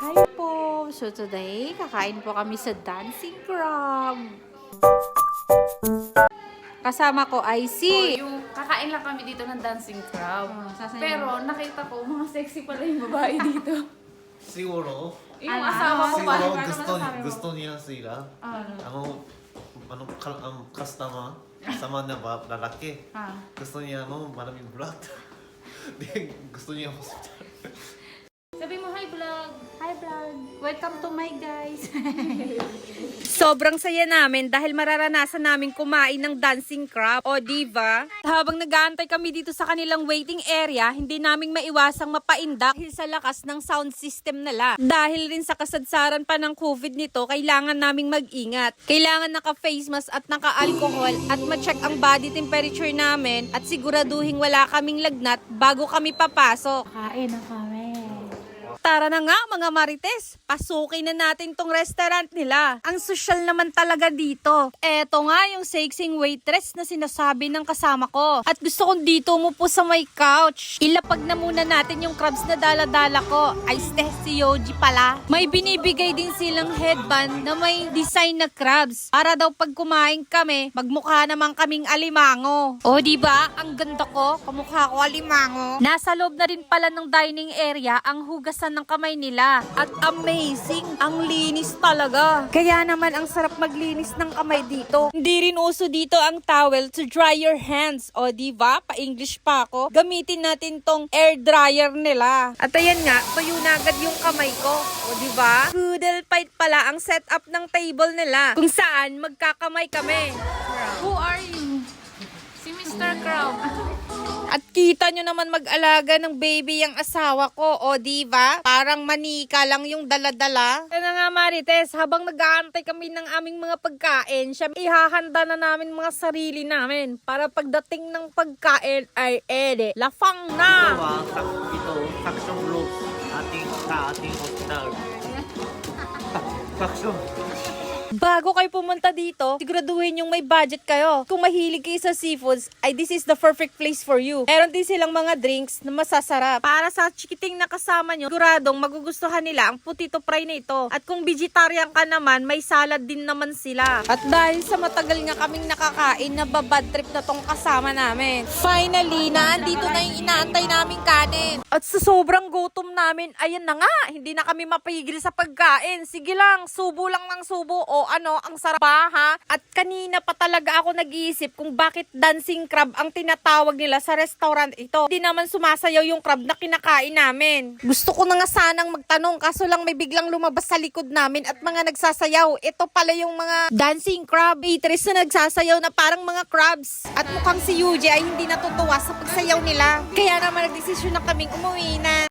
Hi po! So today, kakain po kami sa Dancing Crab. Kasama ko ay si... Yung kakain lang kami dito ng dancing crab. sasayaw. Pero nakita ko, mga sexy pala yung babae dito. Siguro, Yung asawa ko pa. siguro gusto niya sila. Customer, sama na ba, lalaki. Gusto niya, maraming vlog. Di, gusto niya hospital. Sabi mo, hi vlog. Hi vlog! Welcome to my guys! Sobrang saya namin dahil mararanasan namin kumain ng dancing crab o diva. Habang nag-aantay kami dito sa kanilang waiting area, hindi namin maiwasang mapaindak dahil sa lakas ng sound system nila. Dahil rin sa kasadsaran pa ng COVID nito, kailangan naming mag-ingat. Kailangan naka-face mask at naka-alcohol at ma-check ang body temperature namin at siguraduhin wala kaming lagnat bago kami papasok. Kain na kami. Tara na nga mga marites, pasukin na natin tong restaurant nila. Ang social naman talaga dito. Eto nga yung sexy waitress na sinasabi ng kasama ko. At gusto kong dito umupo sa may couch. Ilapag na muna natin yung crabs na dala-dala ko. Ay si Yoji pala. May binibigay din silang headband na may design na crabs. Para daw pag kumain kami, magmukha naman kaming alimango. O diba? Ang ganda ko, kamukha ko alimango. Nasa loob na rin pala ng dining area ang hugasan ng kamay nila. At amazing, ang linis talaga. Kaya naman ang sarap maglinis ng kamay dito. Hindi rin uso dito ang towel to dry your hands. O diba? Pa-English pa ako. Gamitin natin tong air dryer nila. At ayan nga, tuyo na agad yung kamay ko. O diba? Poodle fight pala ang setup ng table nila. Kung saan magkakamay kami. Who are you? Si Mr. Crab. At kita nyo naman mag-alaga ng baby yung asawa ko, o diba? Parang manika lang yung dala-dala. Kaya nga Marites, habang nag-aantay kami ng aming mga pagkain, siya ihahanda na namin mga sarili namin para pagdating ng pagkain ay ede, lafang na! Ito, saksyon group sa ating hospital. Saksyon. Bago kayo pumunta dito, siguraduhin yung may budget kayo. Kung mahilig kayo sa seafoods, ay this is the perfect place for you. Meron din silang mga drinks na masasarap. Para sa chikiting na kasama nyo, siguradong magugustuhan nila ang potato fry na ito. At kung vegetarian ka naman, may salad din naman sila. At dahil sa matagal nga kaming nakakain, nababad trip na tong kasama namin. Finally, naandito na yung inaantay naming kanin. At sa sobrang gutom namin, ayan na nga, hindi na kami mapigil sa pagkain. Sige lang, subo lang ng subo. O ano, ang sarap ba ha? At kanina pa talaga ako nag-iisip kung bakit dancing crab ang tinatawag nila sa restaurant ito. Hindi naman sumasayaw yung crab na kinakain namin. Gusto ko na nga sanang magtanong kaso lang may biglang lumabas sa likod namin at mga nagsasayaw. Ito pala yung mga dancing crab eaters na nagsasayaw na parang mga crabs. At mukhang si Yuji ay hindi natutuwa sa pagsayaw nila. Kaya naman nagdesisyon na kaming umuwi na.